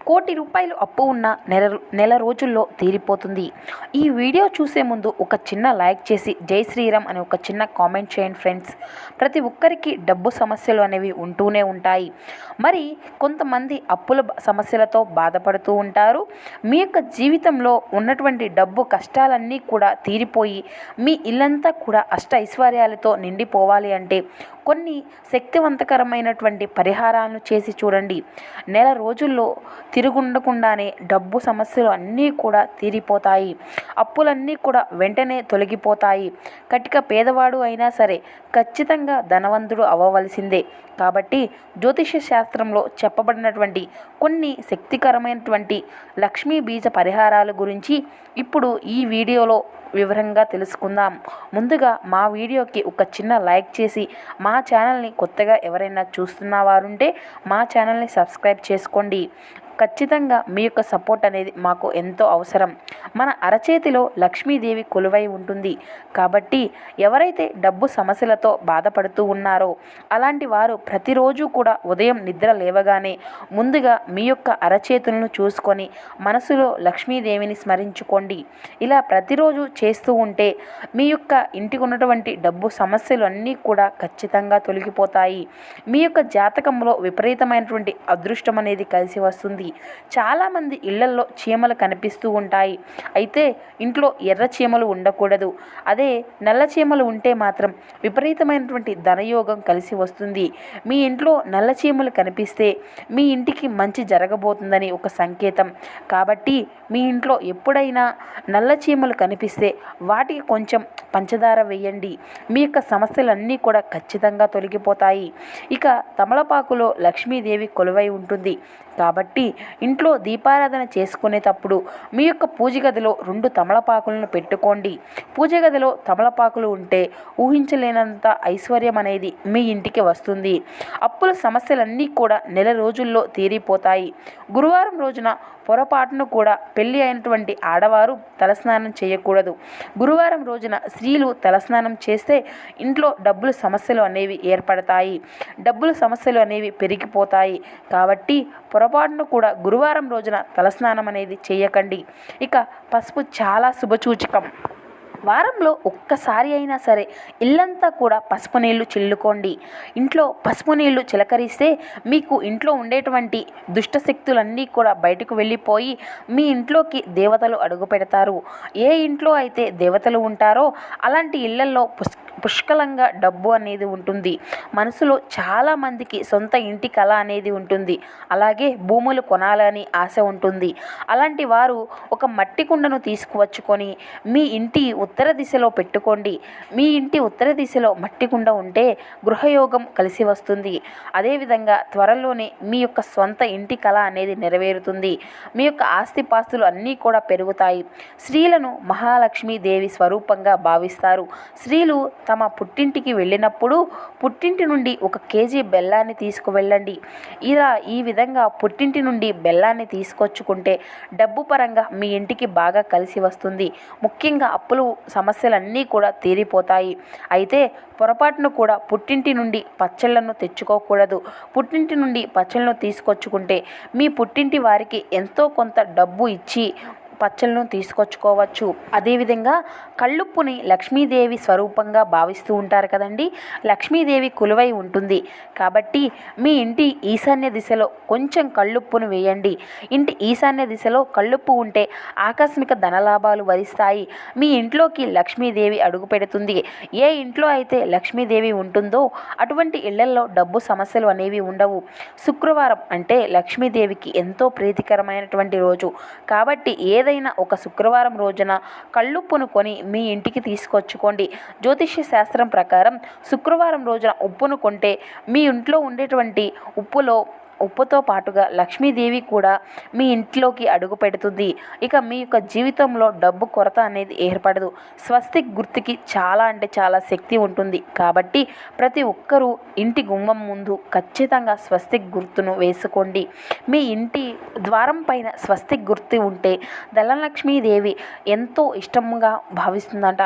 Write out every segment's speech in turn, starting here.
కోటి రూపాయలు అప్పు ఉన్న నెల రోజుల్లో తీరిపోతుంది. ఈ వీడియో చూసే ముందు ఒక చిన్న లైక్ చేసి జై శ్రీరామ్ అని ఒక చిన్న కామెంట్ చేయండి ఫ్రెండ్స్. ప్రతి ఒక్కరికి డబ్బు సమస్యలు అనేవి ఉంటూనే ఉంటాయి. మరి కొంతమంది అప్పుల సమస్యలతో బాధపడుతూ ఉంటారు. మీ యొక్క జీవితంలో ఉన్నటువంటి డబ్బు కష్టాలన్నీ కూడా తీరిపోయి మీ ఇల్లంతా కూడా అష్ట ఐశ్వర్యాలతో నిండిపోవాలి అంటే కొన్ని శక్తివంతకరమైనటువంటి పరిహారాలను చేసి చూడండి. నెల రోజుల్లో తిరుగుండకుండానే డబ్బు సమస్యలు అన్నీ కూడా తీరిపోతాయి. అప్పులన్నీ కూడా వెంటనే తొలగిపోతాయి. కటిక పేదవాడు అయినా సరే ఖచ్చితంగా ధనవంతుడు అవ్వవలసిందే. కాబట్టి జ్యోతిష శాస్త్రంలో చెప్పబడినటువంటి కొన్ని శక్తికరమైనటువంటి లక్ష్మీ బీజ పరిహారాల గురించి ఇప్పుడు ఈ వీడియోలో వివరంగా తెలుసుకుందాం. ముందుగా మా వీడియోకి ఒక చిన్న లైక్ చేసి మా ఛానల్ని కొత్తగా ఎవరైనా చూస్తున్న వారుంటే మా ఛానల్ని సబ్స్క్రైబ్ చేసుకోండి. ఖచ్చితంగా మీ యొక్క సపోర్ట్ అనేది మాకు ఎంతో అవసరం. మన అరచేతిలో లక్ష్మీదేవి కొలువై ఉంటుంది. కాబట్టి ఎవరైతే డబ్బు సమస్యలతో బాధపడుతూ ఉన్నారో అలాంటి వారు ప్రతిరోజు కూడా ఉదయం నిద్ర లేవగానే ముందుగా మీ యొక్క అరచేతులను చూసుకొని మనసులో లక్ష్మీదేవిని స్మరించుకోండి. ఇలా ప్రతిరోజు చేస్తూ ఉంటే మీ యొక్క ఇంటికి ఉన్నటువంటి డబ్బు సమస్యలు అన్నీ కూడా ఖచ్చితంగా తొలగిపోతాయి. మీ యొక్క జాతకంలో విపరీతమైనటువంటి అదృష్టం అనేది కలిసి వస్తుంది. చాలామంది ఇళ్లల్లో చీమలు కనిపిస్తూ ఉంటాయి. అయితే ఇంట్లో ఎర్ర చీమలు ఉండకూడదు. అదే నల్ల చీమలు ఉంటే మాత్రం విపరీతమైనటువంటి ధనయోగం కలిసి వస్తుంది. మీ ఇంట్లో నల్ల చీమలు కనిపిస్తే మీ ఇంటికి మంచి జరగబోతుందని ఒక సంకేతం. కాబట్టి మీ ఇంట్లో ఎప్పుడైనా నల్ల చీమలు కనిపిస్తే వాటికి కొంచెం పంచదార వేయండి. మీ యొక్క సమస్యలన్నీ కూడా ఖచ్చితంగా తొలగిపోతాయి. ఇక తమలపాకులో లక్ష్మీదేవి కొలువై ఉంటుంది. కాబట్టి ఇంట్లో దీపారాధన చేసుకునేటప్పుడు మీ యొక్క పూజ గదిలో 2 తమలపాకులను పెట్టుకోండి. పూజ గదిలో తమలపాకులు ఉంటే ఊహించలేనంత ఐశ్వర్యం అనేది మీ ఇంటికి వస్తుంది. అప్పుల సమస్యలన్నీ కూడా నెల రోజుల్లో తీరిపోతాయి. గురువారం రోజున పొరపాటును కూడా పెళ్లి అయినటువంటి ఆడవారు తలస్నానం చేయకూడదు. గురువారం రోజున స్త్రీలు తలస్నానం చేస్తే ఇంట్లో డబ్బుల సమస్యలు అనేవి ఏర్పడతాయి. డబ్బుల సమస్యలు అనేవి పెరిగిపోతాయి. కాబట్టి పొరపాటును కూడా గురువారం రోజున తలస్నానం అనేది చేయకండి. ఇక పసుపు చాలా శుభసూచకం. వారంలో ఒక్కసారి అయినా సరే ఇల్లంతా కూడా పసుపు నీళ్లు చిల్లుకోండి. ఇంట్లో పసుపు నీళ్లు చిలకరిస్తే మీకు ఇంట్లో ఉండేటువంటి దుష్టశక్తులన్నీ కూడా బయటకు వెళ్ళిపోయి మీ ఇంట్లోకి దేవతలు అడుగు పెడతారు. ఏ ఇంట్లో అయితే దేవతలు ఉంటారో అలాంటి ఇళ్లల్లో పుష్కలంగా డబ్బు అనేది ఉంటుంది. మనసులో చాలామందికి సొంత ఇంటి కళ అనేది ఉంటుంది. అలాగే భూములు కొనాలని ఆశ ఉంటుంది. అలాంటి వారు ఒక మట్టి కుండను తీసుకువచ్చుకొని మీ ఇంటి ఉత్తర దిశలో పెట్టుకోండి. మీ ఇంటి ఉత్తర దిశలో మట్టి కుండ ఉంటే గృహయోగం కలిసి వస్తుంది. అదేవిధంగా త్వరలోనే మీ యొక్క సొంత ఇంటి కళ అనేది నెరవేరుతుంది. మీ యొక్క ఆస్తిపాస్తులు అన్నీ కూడా పెరుగుతాయి. స్త్రీలను మహాలక్ష్మీదేవి స్వరూపంగా భావిస్తారు. స్త్రీలు తమ పుట్టింటికి వెళ్ళినప్పుడు పుట్టింటి నుండి 1 కేజీ బెల్లాన్ని తీసుకువెళ్ళండి. ఈ విధంగా పుట్టింటి నుండి బెల్లాన్ని తీసుకొచ్చుకుంటే డబ్బు పరంగా మీ ఇంటికి బాగా కలిసి వస్తుంది. ముఖ్యంగా అప్పులు సమస్యలన్నీ కూడా తీరిపోతాయి. అయితే పొరపాటును కూడా పుట్టింటి నుండి పచ్చళ్లను తెచ్చుకోకూడదు. పుట్టింటి నుండి పచ్చళ్లను తీసుకొచ్చుకుంటే మీ పుట్టింటి వారికి ఎంతో కొంత డబ్బు ఇచ్చి పచ్చళ్ళను తీసుకొచ్చుకోవచ్చు. అదేవిధంగా కళ్ళుప్పుని లక్ష్మీదేవి స్వరూపంగా భావిస్తూ ఉంటారు కదండి. లక్ష్మీదేవి కొలువై ఉంటుంది. కాబట్టి మీ ఇంటి ఈశాన్య దిశలో కొంచెం కళ్ళుప్పును వేయండి. ఇంటి ఈశాన్య దిశలో కళ్ళుప్పు ఉంటే ఆకస్మిక ధనలాభాలు వరిస్తాయి. మీ ఇంట్లోకి లక్ష్మీదేవి అడుగు పెడుతుంది. ఏ ఇంట్లో అయితే లక్ష్మీదేవి ఉంటుందో అటువంటి ఇళ్లల్లో డబ్బు సమస్యలు అనేవి ఉండవు. శుక్రవారం అంటే లక్ష్మీదేవికి ఎంతో ప్రీతికరమైనటువంటి రోజు. కాబట్టి ఏదైనా ఒక శుక్రవారం రోజున కళ్ళుప్పును కొని మీ ఇంటికి తీసుకొచ్చుకోండి. జ్యోతిష్య శాస్త్రం ప్రకారం శుక్రవారం రోజున ఉప్పును కొంటే మీ ఇంట్లో ఉండేటువంటి ఉప్పుతో పాటుగా లక్ష్మీదేవి కూడా మీ ఇంట్లోకి అడుగు పెడుతుంది. ఇక మీ యొక్క జీవితంలో డబ్బు కొరత అనేది ఏర్పడదు. స్వస్తిక్ గుర్తుకి చాలా అంటే చాలా శక్తి ఉంటుంది. కాబట్టి ప్రతి ఒక్కరూ ఇంటి గుమ్మం ముందు ఖచ్చితంగా స్వస్తిక్ గుర్తును వేసుకోండి. మీ ఇంటి ద్వారం పైన స్వస్తిక్ గుర్తు ఉంటే ధనలక్ష్మీదేవి ఎంతో ఇష్టంగా భావిస్తుందంట.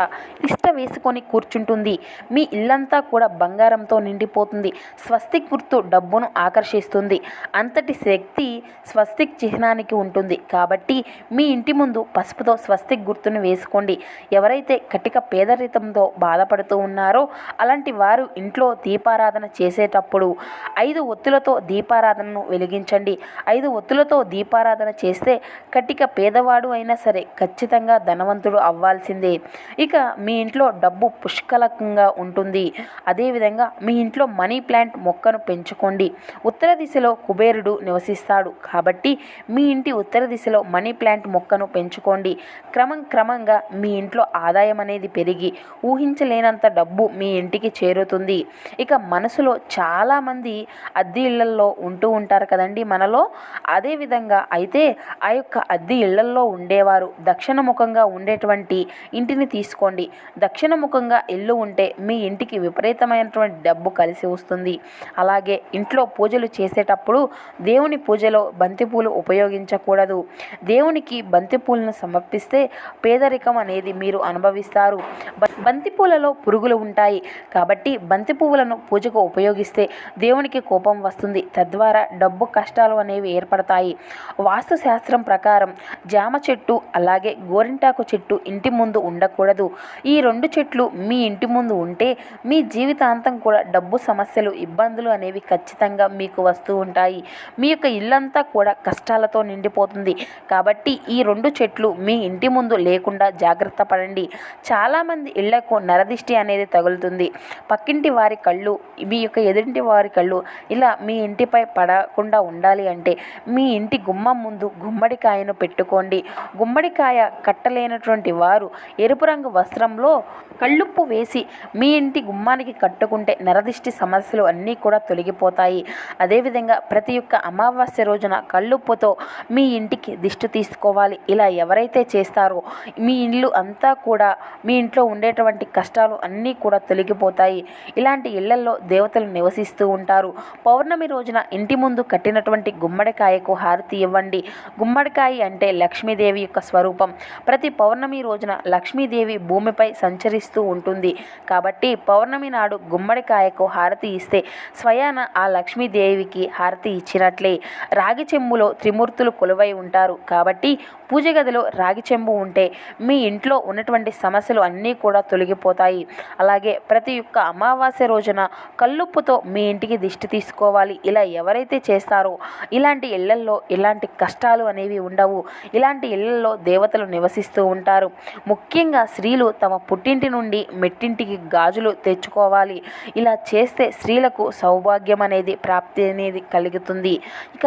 వేసుకొని కూర్చుంటుంది. మీ ఇల్లంతా కూడా బంగారంతో నిండిపోతుంది. స్వస్తిక్ గుర్తు డబ్బును ఆకర్షిస్తుంది. అంతటి శక్తి స్వస్తిక్ చిహ్నానికి ఉంటుంది. కాబట్టి మీ ఇంటి ముందు పసుపుతో స్వస్తిక్ గుర్తును వేసుకోండి. ఎవరైతే కటిక పేదరికంతో బాధపడుతూ ఉన్నారో అలాంటి వారు ఇంట్లో దీపారాధన చేసేటప్పుడు 5 ఒత్తులతో దీపారాధనను వెలిగించండి. 5 ఒత్తులతో దీపారాధన చేస్తే కటిక పేదవాడు అయినా సరే ఖచ్చితంగా ధనవంతుడు అవ్వాల్సిందే. ఇక మీ ఇంట్లో డబ్బు పుష్కలంగా ఉంటుంది. అదేవిధంగా మీ ఇంట్లో మనీ ప్లాంట్ మొక్కను పెంచుకోండి. ఉత్తర దిశలో కుబేరుడు నివసిస్తాడు కాబట్టి మీ ఇంటి ఉత్తర దిశలో మనీ ప్లాంట్ మొక్కను పెంచుకోండి. క్రమంగా మీ ఇంట్లో ఆదాయం అనేది పెరిగి ఊహించలేనంత డబ్బు మీ ఇంటికి చేరుతుంది. ఇక మనసులో చాలామంది అద్దె ఇళ్లల్లో ఉంటూ ఉంటారు కదండి మనలో. అదేవిధంగా అయితే ఆ యొక్క అద్దె ఇళ్లల్లో ఉండేవారు దక్షిణముఖంగా ఉండేటువంటి ఇంటిని తీసుకోండి. దక్షిణముఖంగా ఇల్లు ఉంటే మీ ఇంటికి విపరీతమైనటువంటి డబ్బు కలిసి వస్తుంది. అలాగే ఇంట్లో పూజలు చేసేటప్పుడు దేవుని పూజలో బంతిపూలు ఉపయోగించకూడదు. దేవునికి బంతిపూలను సమర్పిస్తే పేదరికం అనేది మీరు అనుభవిస్తారు. బంతిపూలలో పురుగులు ఉంటాయి కాబట్టి బంతి పువ్వులను పూజకు ఉపయోగిస్తే దేవునికి కోపం వస్తుంది. తద్వారా డబ్బు కష్టాలు అనేవి ఏర్పడతాయి. వాస్తు శాస్త్రం ప్రకారం జామ చెట్టు అలాగే గోరింటాకు చెట్టు ఇంటి ముందు ఉండకూడదు. ఈ 2 చెట్లు మీ ఇంటి ముందు ఉంటే మీ జీవితాంతం కూడా డబ్బు సమస్యలు ఇబ్బందులు అనేవి ఖచ్చితంగా మీకు వస్తూ ఉంటాయి. మీ యొక్క ఇల్లంతా కూడా కష్టాలతో నిండిపోతుంది. కాబట్టి ఈ 2 చెట్లు మీ ఇంటి ముందు లేకుండా జాగ్రత్త పడండి. చాలామంది ఇళ్లకు నరదిష్టి అనేది తగులుతుంది. పక్కింటి వారి కళ్ళు మీ యొక్క ఎదురింటి వారి కళ్ళు ఇలా మీ ఇంటిపై పడకుండా ఉండాలి అంటే మీ ఇంటి గుమ్మం ముందు గుమ్మడికాయను పెట్టుకోండి. గుమ్మడికాయ కట్టలేనటువంటి వారు ఎరుపు రంగు వస్త్రంలో కళ్ళుప్పు వేసి మీ ఇంటి గుమ్మానికి కట్టుకుంటే నరదిష్టి సమస్యలు అన్నీ కూడా తొలగిపోతాయి. అదేవిధంగా ప్రతి ఒక్క అమావాస్య రోజున కళ్ళుప్పుతో మీ ఇంటికి దిష్టి తీసుకోవాలి. ఇలా ఎవరైతే చేస్తారో మీ ఇల్లు అంతా కూడా మీ ఇంట్లో ఉండేటువంటి కష్టాలు అన్నీ కూడా తొలగిపోతాయి. ఇలాంటి ఇళ్లల్లో దేవతలు నివసిస్తూ ఉంటారు. పౌర్ణమి రోజున ఇంటి ముందు కట్టినటువంటి గుమ్మడికాయకు హారతి ఇవ్వండి. గుమ్మడికాయ అంటే లక్ష్మీదేవి యొక్క స్వరూపం. ప్రతి పౌర్ణమి రోజున లక్ష్మీదేవి భూమిపై సంచరిస్తూ ఉంటుంది. కాబట్టి పౌర్ణమి నాడు గుమ్మడికాయకు హారతి ఇస్తే స్వయాన ఆ లక్ష్మీదేవికి హారతి ఇచ్చినట్లే. రాగి చెంబులో త్రిమూర్తులు కొలువై ఉంటారు. కాబట్టి పూజ గదిలో రాగి చెంబు ఉంటే మీ ఇంట్లో ఉన్నటువంటి సమస్యలు అన్నీ కూడా తొలగిపోతాయి. అలాగే ప్రతి ఒక్క అమావాస్య రోజున కల్లుప్పుతో మీ ఇంటికి దిష్టి తీసుకోవాలి. ఇలా ఎవరైతే చేస్తారో ఇలాంటి ఇళ్లల్లో ఇలాంటి కష్టాలు అనేవి ఉండవు. ఇలాంటి ఇళ్లలో దేవతలు నివసిస్తూ ఉంటారు. ముఖ్యంగా స్త్రీలు తమ పుట్టింటి నుండి మెట్టింటికి గాజులు తెచ్చుకోవాలి. ఇలా చేస్తే స్త్రీలకు సౌభాగ్యం అనేది ప్రాప్తి అనేది కలుగుతుంది. ఇక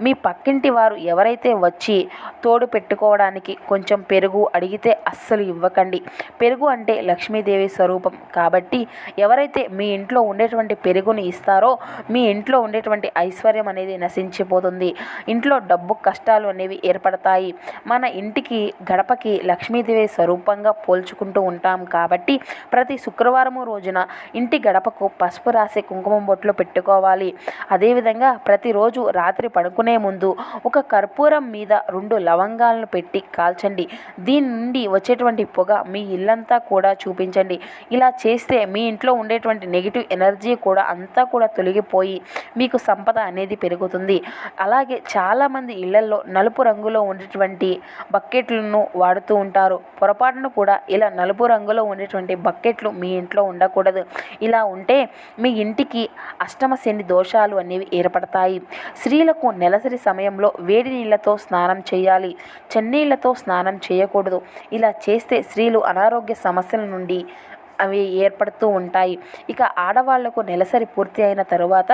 మీ పక్కింటి వారు ఎవరైతే వచ్చి తోడు పెట్టుకోవడానికి కొంచెం పెరుగు అడిగితే అస్సలు ఇవ్వకండి. పెరుగు అంటే లక్ష్మీదేవి స్వరూపం. కాబట్టి ఎవరైతే మీ ఇంట్లో ఉండేటువంటి పెరుగుని ఇస్తారో మీ ఇంట్లో ఉండేటువంటి ఐశ్వర్యం అనేది నశించిపోతుంది. ఇంట్లో డబ్బు కష్టాలు అనేవి ఏర్పడతాయి. మన ఇంటికి గడపకి లక్ష్మీదేవి స్వరూపంగా పోల్చుకుంటూ ఉంటాం. కాబట్టి ప్రతి శుక్రవారము రోజున ఇంటి గడపకు పసుపు రాసి కుంకుమ బొట్లు పెట్టుకోవాలి. అదేవిధంగా ప్రతిరోజు రాత్రి పడుకునే ముందు ఒక కర్పూరం మీద 2 లవంగాలను పెట్టి కాల్చండి. దీని నుండి వచ్చేటువంటి పొగ మీ ఇల్లంతా కూడా చూపించండి. ఇలా చేస్తే మీ ఇంట్లో ఉండేటువంటి నెగిటివ్ ఎనర్జీ కూడా అంతా కూడా తొలగిపోయి మీకు సంపద అనేది పెరుగుతుంది. అలాగే చాలామంది ఇళ్లలో నలుపు రంగులో ఉండేటువంటి బకెట్లను వాడుతూ ఉంటారు. పొరపాటును కూడా ఇలా నలుపు రంగులో ఉండేటువంటి బకెట్లు మీ ఇంట్లో ఉండకూడదు. ఇలా ఉంటే మీ ఇంటికి అష్టమ శని దోషాలు అనేవి ఏర్పడతాయి. స్త్రీలకు నెలసరి సమయంలో వేడి నీళ్లతో స్నానం చేయాలి. చన్నీళ్లతో స్నానం చేయకూడదు. ఇలా చేస్తే స్త్రీలు అనారోగ్య సమస్యల నుండి అవి ఏర్పడుతూ ఉంటాయి. ఇక ఆడవాళ్లకు నెలసరి పూర్తి అయిన తరువాత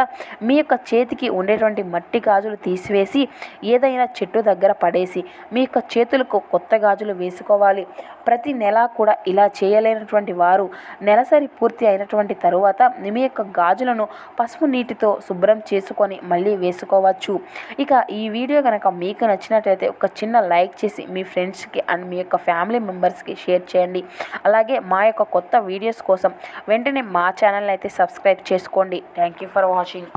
మీ యొక్క చేతికి ఉండేటువంటి మట్టి గాజులు తీసివేసి ఏదైనా చెట్టు దగ్గర పడేసి మీ యొక్క చేతులకు కొత్త గాజులు వేసుకోవాలి. ప్రతి నెల కూడా ఇలా చేయలేనటువంటి వారు నెలసరి పూర్తి అయినటువంటి తరువాత మీ యొక్క గాజులను పసుపు నీటితో శుభ్రం చేసుకొని మళ్ళీ వేసుకోవచ్చు. ఇక ఈ వీడియో కనుక మీకు నచ్చినట్లయితే ఒక చిన్న లైక్ చేసి మీ ఫ్రెండ్స్కి అండ్ మీ యొక్క ఫ్యామిలీ మెంబర్స్కి షేర్ చేయండి. అలాగే మా యొక్క కొత్త వీడియోస్ కోసం వెంటనే మా ఛానల్ అయితే సబ్స్క్రైబ్ చేసుకోండి. Thank you for watching.